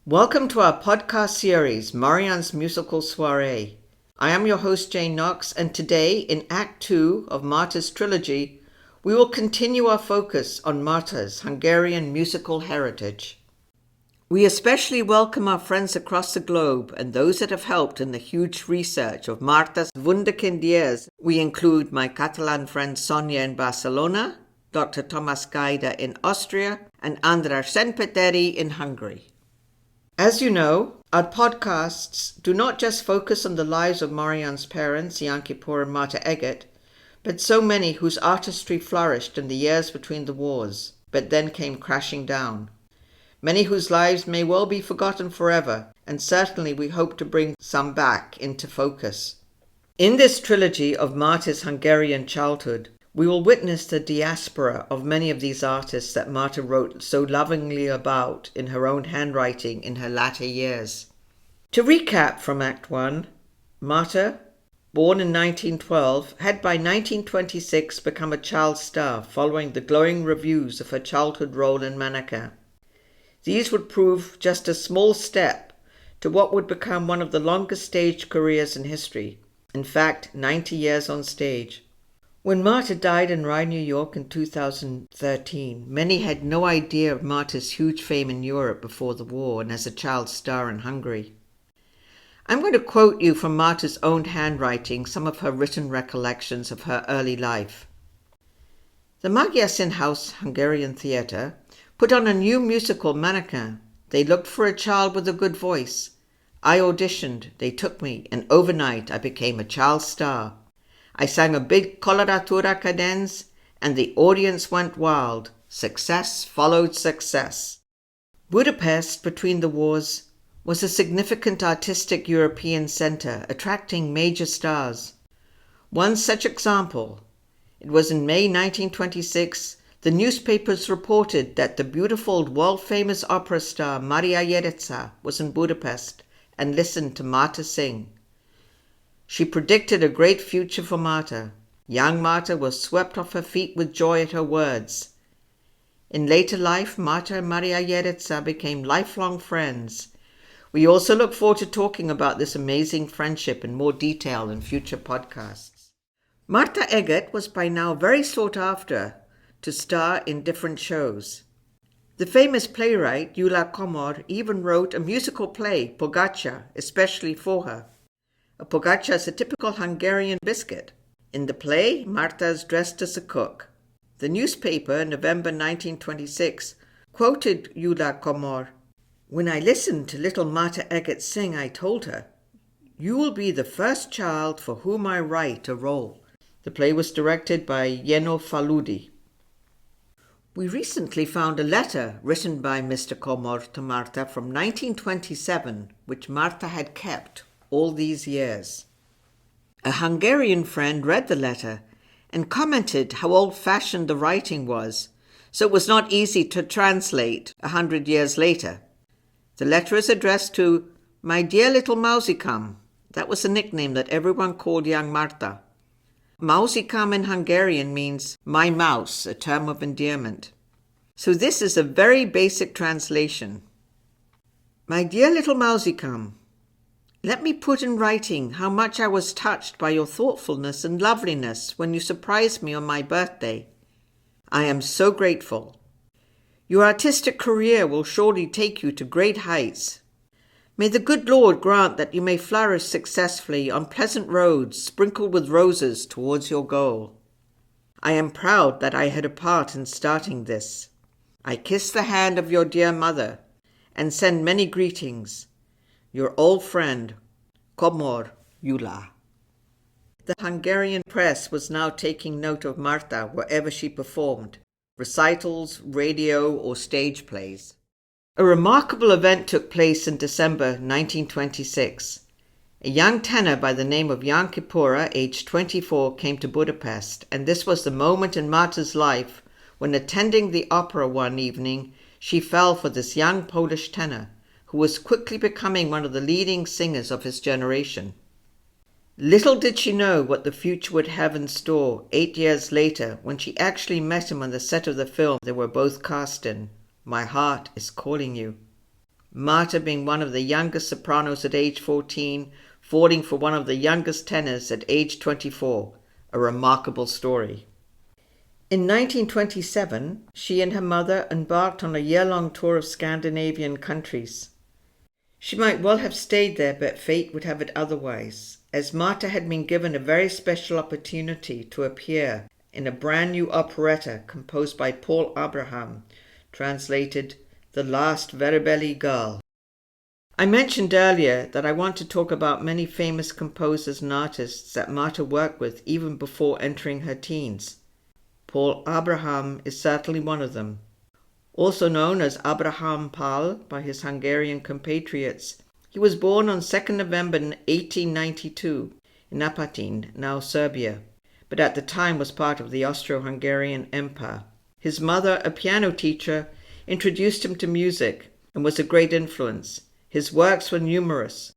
Welcome to our podcast series, Marianne's Musical Soiree. I am your host, Jane Knox, and today, in Act 2 of Marta's trilogy, we will continue our focus on Marta's Hungarian musical heritage. We especially welcome our friends across the globe and those that have helped in the huge research of Marta's Wunderkind years. We include my Catalan friend Sonia in Barcelona, Dr. Thomas Gayda in Austria, and András Szentpéteri in Hungary. As you know, our podcasts do not just focus on the lives of Marianne's parents, Jan Kiepura and Marta Eggerth, but so many whose artistry flourished in the years between the wars, but then came crashing down. Many whose lives may well be forgotten forever, and certainly we hope to bring some back into focus. In this trilogy of Marta's Hungarian childhood, we will witness the diaspora of many of these artists that Marta wrote so lovingly about in her own handwriting in her latter years. To recap from Act 1, Marta, born in 1912, had by 1926 become a child star following the glowing reviews of her childhood role in Mannequin. These would prove just a small step to what would become one of the longest stage careers in history, in fact 90 years on stage. When Marta died in Rye, New York in 2013, many had no idea of Marta's huge fame in Europe before the war and as a child star in Hungary. I'm going to quote you from Marta's own handwriting some of her written recollections of her early life. The Magyarszín House Hungarian Theatre put on a new musical, Mannequin. They looked for a child with a good voice. I auditioned, they took me, and overnight I became a child star. I sang a big coloratura cadence, and the audience went wild. Success followed success. Budapest, between the wars, was a significant artistic European centre, attracting major stars. One such example, it was in May 1926, the newspapers reported that the beautiful world-famous opera star Maria Jeritza was in Budapest and listened to Marta sing. She predicted a great future for Marta. Young Marta was swept off her feet with joy at her words. In later life, Marta and Maria Jeritza became lifelong friends. We also look forward to talking about this amazing friendship in more detail in future podcasts. Marta Eggerth was by now very sought after to star in different shows. The famous playwright Gyula Komor even wrote a musical play, Pogača, especially for her. A pogača is a typical Hungarian biscuit. In the play, Marta is dressed as a cook. The newspaper, in November 1926, quoted Gyula Komor. When I listened to little Marta Eggerth sing, I told her, "You will be the first child for whom I write a role." The play was directed by Jenő Faludi. We recently found a letter written by Mr. Komor to Marta from 1927, which Marta had kept all these years. A Hungarian friend read the letter and commented how old-fashioned the writing was, so it was not easy to translate 100 years later. The letter is addressed to "My dear little Mausikam." That was a nickname that everyone called young Marta. Mausikam in Hungarian means "my mouse," a term of endearment. So this is a very basic translation. "My dear little Mausikam, let me put in writing how much I was touched by your thoughtfulness and loveliness when you surprised me on my birthday. I am so grateful. Your artistic career will surely take you to great heights. May the good Lord grant that you may flourish successfully on pleasant roads sprinkled with roses towards your goal. I am proud that I had a part in starting this. I kiss the hand of your dear mother and send many greetings. Your old friend, Komor Gyula." The Hungarian press was now taking note of Marta wherever she performed, recitals, radio, or stage plays. A remarkable event took place in December 1926. A young tenor by the name of Jan Kiepura, aged 24, came to Budapest, and this was the moment in Marta's life when, attending the opera one evening, she fell for this young Polish tenor, who was quickly becoming one of the leading singers of his generation. Little did she know what the future would have in store 8 years later when she actually met him on the set of the film they were both cast in, My Heart is Calling You. Marta being one of the youngest sopranos at age 14, falling for one of the youngest tenors at age 24. A remarkable story. In 1927, she and her mother embarked on a year-long tour of Scandinavian countries. She might well have stayed there, but fate would have it otherwise, as Marta had been given a very special opportunity to appear in a brand new operetta composed by Paul Abraham, translated The Last Veribelli Girl. I mentioned earlier that I want to talk about many famous composers and artists that Marta worked with even before entering her teens. Paul Abraham is certainly one of them. Also known as Abraham Pál by his Hungarian compatriots, he was born on 2nd November 1892 in Apatin, now Serbia, but at the time was part of the Austro-Hungarian Empire. His mother, a piano teacher, introduced him to music and was a great influence. His works were numerous.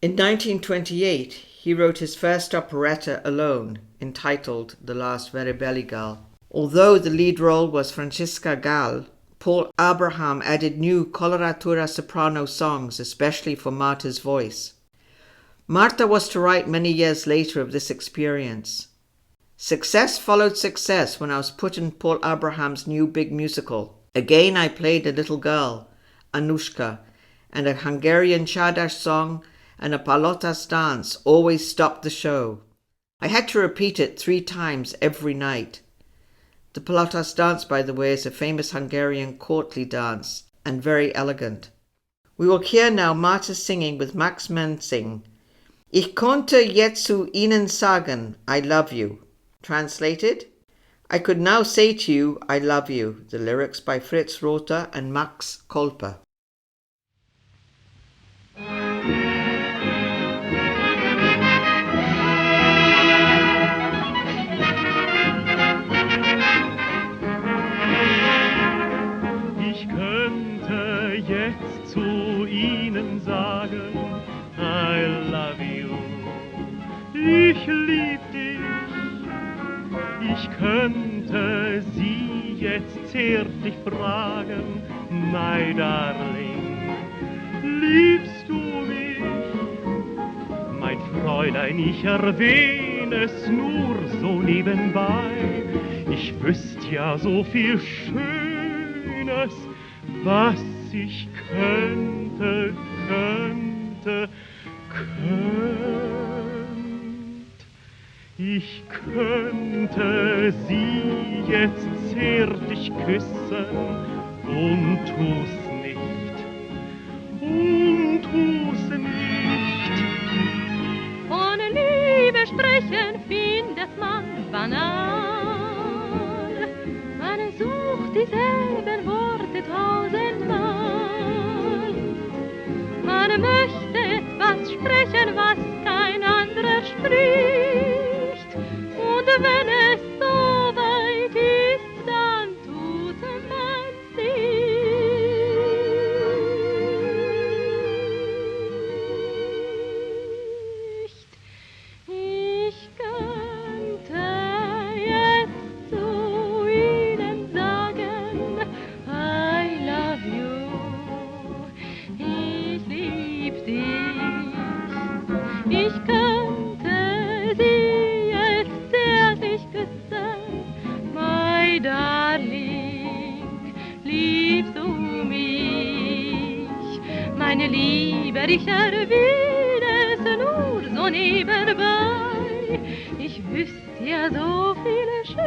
In 1928, he wrote his first operetta alone, entitled The Last Veribelli Girl. Although the lead role was Franciska Gaal, Paul Abraham added new coloratura soprano songs, especially for Marta's voice. Marta was to write many years later of this experience. Success followed success when I was put in Paul Abraham's new big musical. Again I played a little girl, Anushka, and a Hungarian Csárdás song and a Palotas dance always stopped the show. I had to repeat it 3 times every night. The Palotas dance, by the way, is a famous Hungarian courtly dance and very elegant. We will hear now Marta singing with Max Menzing, Ich konnte jetzt zu Ihnen sagen, I love you. Translated, I could now say to you, I love you. The lyrics by Fritz and Max Kolper. Ich könnte jetzt zu Ihnen sagen, I love you. Ich lieb dich. Ich könnte Sie jetzt zärtlich fragen, my darling, liebst du mich? Mein Fräulein, ich erwähne es nur so nebenbei. Ich wüsste ja so viel Schönes, was ich könnte. Ich könnte Sie jetzt zärtlich küssen und tu's nicht. Von Liebe sprechen findet man banal. Man sucht dieselben Worte 1000-mal. Man möchte etwas sprechen, was kein anderer spricht. Und wenn es so weit ist, dann tut man's nicht. Ich könnte jetzt zu Ihnen sagen, I love you. Ich lieb dich. Ich könnte Sie jetzt zärtlich küssen, my darling, liebst du mich? Meine Liebe, ich erwähne es nur so nebenbei. Ich wüsste ja so viele Schönes,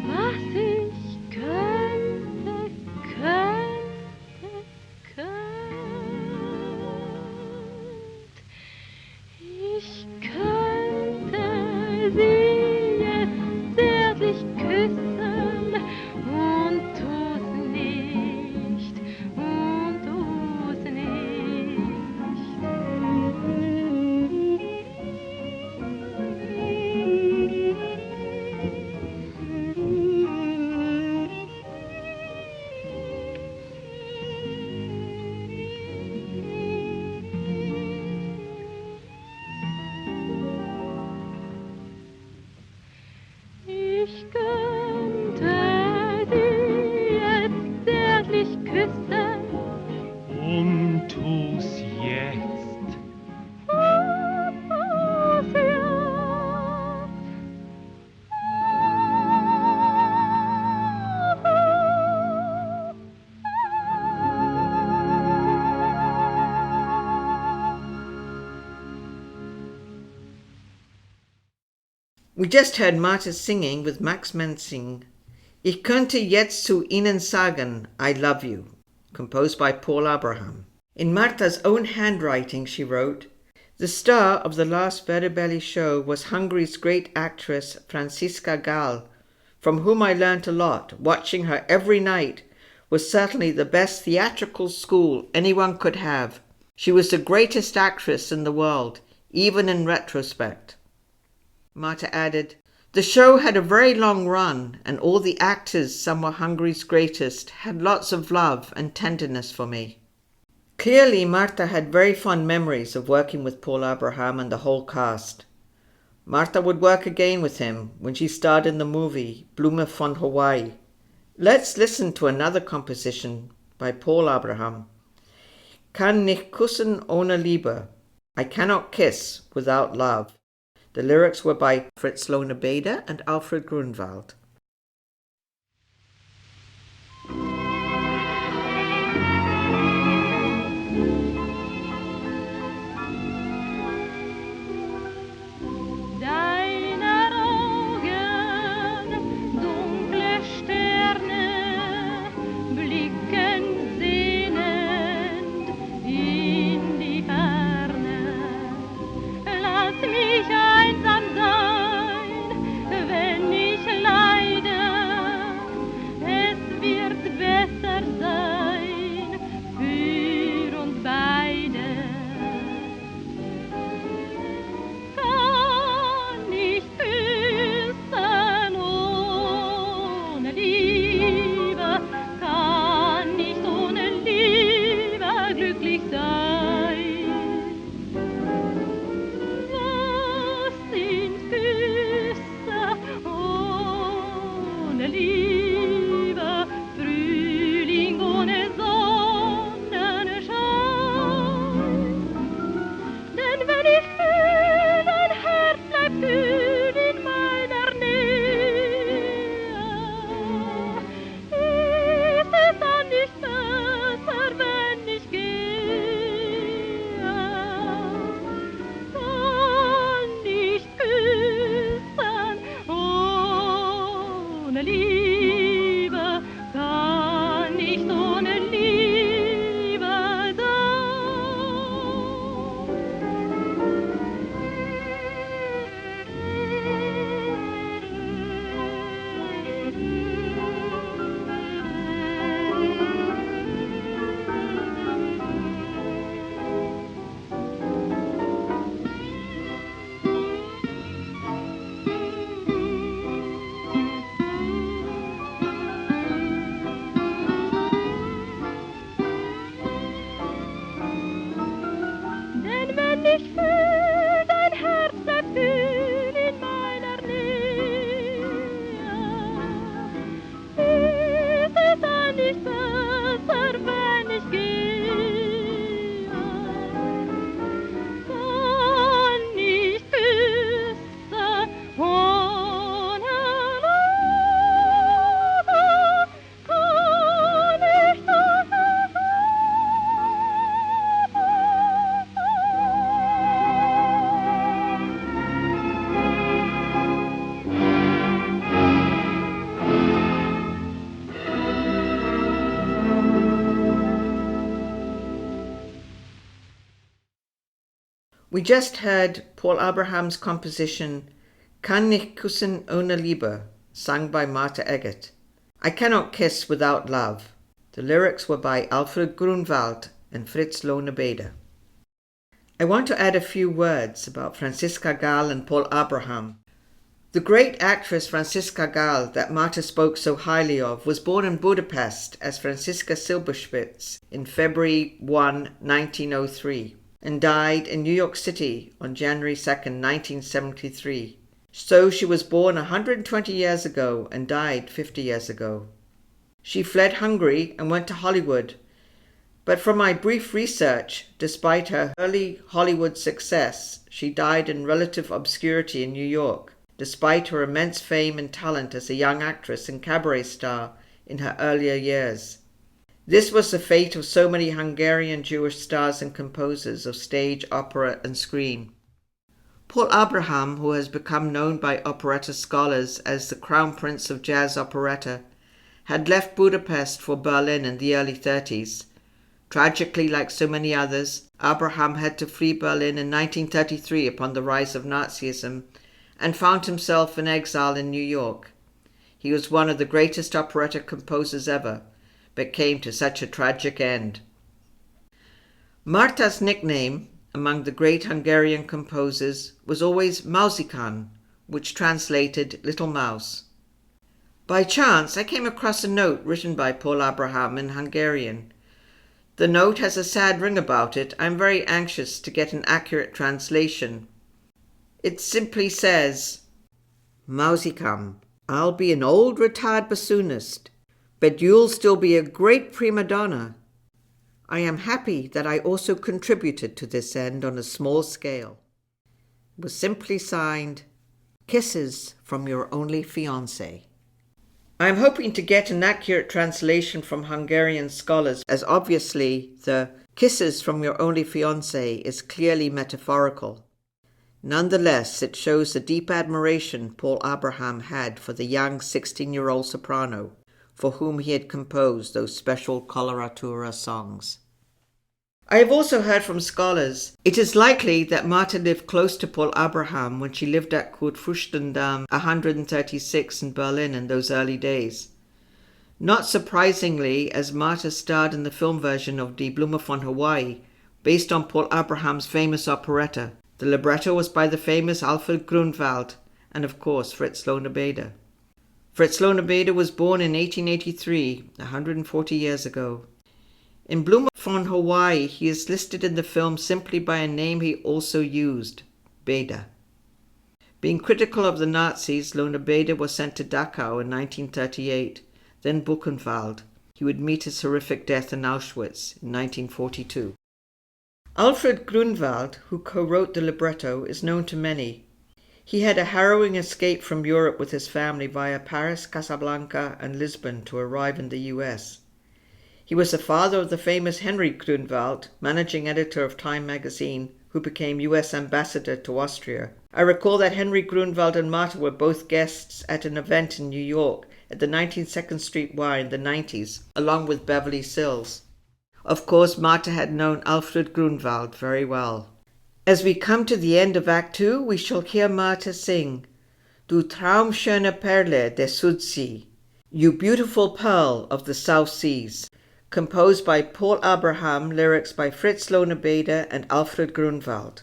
was ich könnte. Ich könnte Sie jetzt zärtlich küssen und tu's nicht. küssen. Und tu's jetzt. Tu's jetzt. We just heard Marta singing with Max Menzing, Ich könnte jetzt zu Ihnen sagen, I love you, composed by Paul Abraham. In Marta's own handwriting, she wrote, the star of the last Verdi show was Hungary's great actress Franciska Gaal, from whom I learnt a lot. Watching her every night was certainly the best theatrical school anyone could have. She was the greatest actress in the world, even in retrospect. Marta added, the show had a very long run, and all the actors, some were Hungary's greatest, had lots of love and tenderness for me. Clearly, Marta had very fond memories of working with Paul Abraham and the whole cast. Marta would work again with him when she starred in the movie Blume von Hawaii. Let's listen to another composition by Paul Abraham. Kann nicht küssen ohne Liebe. I cannot kiss without love. The lyrics were by Fritz Löhner-Beda and Alfred Grünwald. We just heard Paul Abraham's composition Kann nicht küssen ohne Liebe, sung by Marta Eggerth. I cannot kiss without love. The lyrics were by Alfred Grünwald and Fritz Löhner-Beda. I want to add a few words about Franciska Gaal and Paul Abraham. The great actress Franciska Gaal that Marta spoke so highly of was born in Budapest as Franciska Silberspitz in February 1, 1903. And died in New York City on January 2nd, 1973. So she was born 120 years ago and died 50 years ago. She fled Hungary and went to Hollywood. But from my brief research, despite her early Hollywood success, she died in relative obscurity in New York, despite her immense fame and talent as a young actress and cabaret star in her earlier years. This was the fate of so many Hungarian Jewish stars and composers of stage, opera and screen. Paul Abraham, who has become known by operetta scholars as the crown prince of jazz operetta, had left Budapest for Berlin in the early 30s. Tragically, like so many others, Abraham had to flee Berlin in 1933 upon the rise of Nazism and found himself in exile in New York. He was one of the greatest operetta composers ever, but came to such a tragic end. Marta's nickname among the great Hungarian composers was always Mausikan, which translated Little Mouse. By chance, I came across a note written by Paul Abraham in Hungarian. The note has a sad ring about it. I'm very anxious to get an accurate translation. It simply says, Mausikam, I'll be an old retired bassoonist, but you'll still be a great prima donna. I am happy that I also contributed to this end on a small scale. It was simply signed, Kisses from Your Only Fiancé. I am hoping to get an accurate translation from Hungarian scholars, as obviously the Kisses from Your Only Fiancé is clearly metaphorical. Nonetheless, it shows the deep admiration Paul Abraham had for the young 16-year-old soprano, for whom he had composed those special coloratura songs. I have also heard from scholars it is likely that Marta lived close to Paul Abraham when she lived at Kurfürstendamm 136 in Berlin in those early days. Not surprisingly, as Marta starred in the film version of Die Blume von Hawaii, based on Paul Abraham's famous operetta. The libretto was by the famous Alfred Grünwald and, of course, Fritz Löhner-Beda. Fritz Löhner-Beda was born in 1883, 140 years ago. In Blume von Hawaii, he is listed in the film simply by a name he also used, Beda. Being critical of the Nazis, Löhner-Beda was sent to Dachau in 1938, then Buchenwald. He would meet his horrific death in Auschwitz in 1942. Alfred Grünwald, who co-wrote the libretto, is known to many. He had a harrowing escape from Europe with his family via Paris, Casablanca, and Lisbon to arrive in the US. He was the father of the famous Henry Grünwald, managing editor of Time magazine, who became US ambassador to Austria. I recall that Henry Grünwald and Marta were both guests at an event in New York at the 192nd Street Y in the 90s, along with Beverly Sills. Of course, Marta had known Alfred Grünwald very well. As we come to the end of Act 2, we shall hear Marta sing, Du traumschöne Perle der Südsee, You Beautiful Pearl of the South Seas, composed by Paul Abraham, lyrics by Fritz Löhner-Beda and Alfred Grünwald.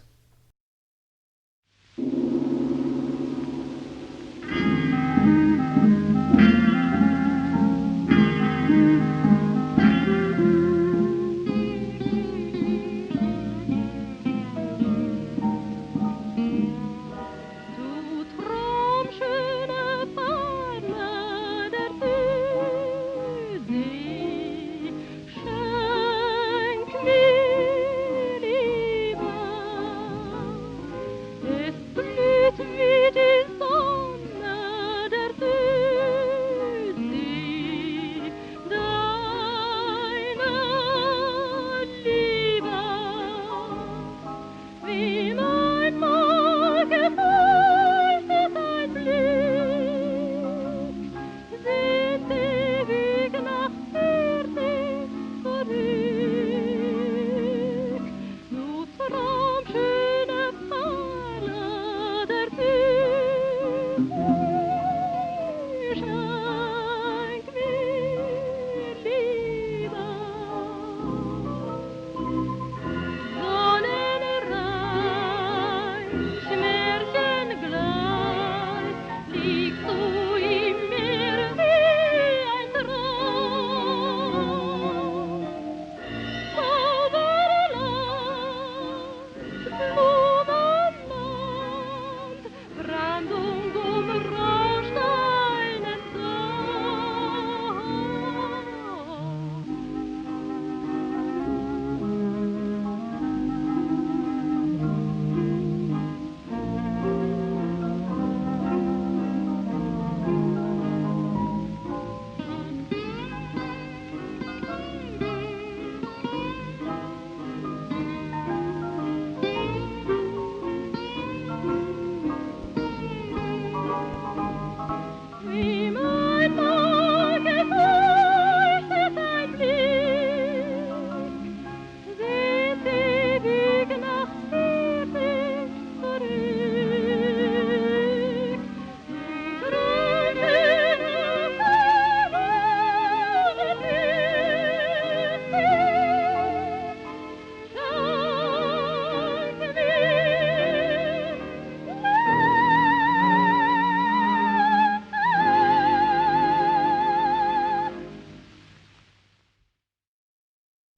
Schenk mir, lieber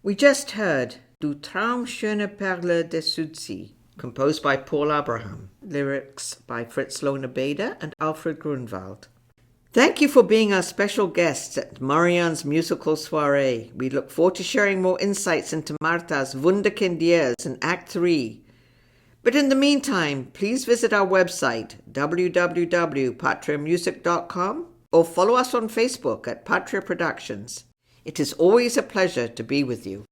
We just heard Du Traumschöne Perle der Südsee, composed by Paul Abraham, lyrics by Fritz Löhner-Beda and Alfred Grünwald. Thank you for being our special guests at Marianne's musical soiree. We look forward to sharing more insights into Marta's Wunderkind years in Act 3. But in the meantime, please visit our website, www.patriamusic.com, or follow us on Facebook at Patria Productions. It is always a pleasure to be with you.